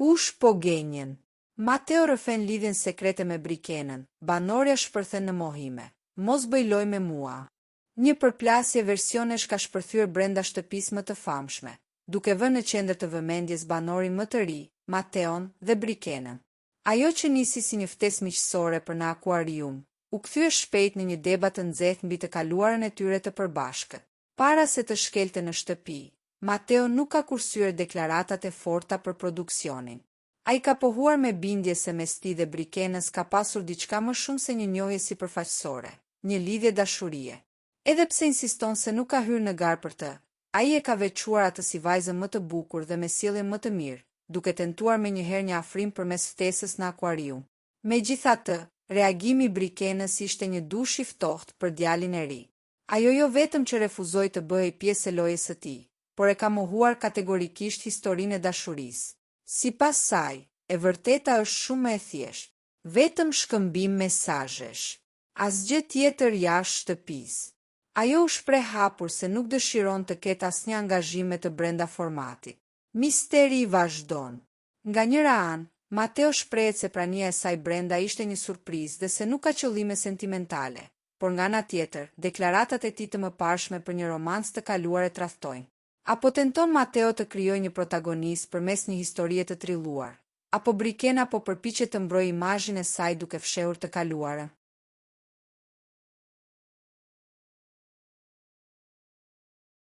Kush po gjenjen? Mateo rrëfen lidhjen sekrete me Brikenën, banorja shpërthen në mohime. Mos bëj loj me mua. Një përplasje versionesh ka shpërthyer brenda shtëpisë më të famshme, duke vënë në qendër të vëmendjes banorin më të ri, Mateon dhe Brikenën. Ajo që nisi si një ftesë miqësore për në akuarium, u kthye shpejt në një debat të nxehtë mbi të kaluarën e tyre të përbashkët. Para se të shkelte në shtëpi, Mateo nuk ka kursyer deklaratat e forta për produksionin. Ai ka pohuar me bindje se mes tij dhe Brikenës ka pasur diçka më shumë se një njohje sipërfaqësore, një lidhje dashurie. Edhe pse insiston se nuk ka hyrë në garë për të, ai e ka veçuar atë si vajzën më të bukur dhe me sjelljen më të mirë, duke tentuar menjëherë një afrim përmes ftesës në akuarium. Megjithatë, reagimi i Brikenës ishte një dush i ftohtë për djalin e ri. Ajo jo vetëm që refuzoi të bëhej pjesë e lojës së tij, por e ka mohuar kategorikisht historinë e dashurisë. Sipas saj, e vërteta është shumë e thjeshtë, vetëm shkëmbim mesazhesh, asgjë tjetër jashtë shtëpisë. Ajo u shpreh hapur se nuk dëshiron të ketë asnjë angazhim me të brenda formatit. Misteri i vazhdon. Nga njëra anë, Mateo shprehet se prania e saj brenda ishte një surprizë dhe se nuk ka qëllime sentimentale, por nga ana tjetër, deklaratat e tij të mëparshme për një romancë të kaluar e tradhtojnë. Apo tenton Mateo të krijojë një protagonist përmes një historie të trilluar, apo Brikena po përpiqet të mbrojë imazhin e saj duke fshehur të kaluarën.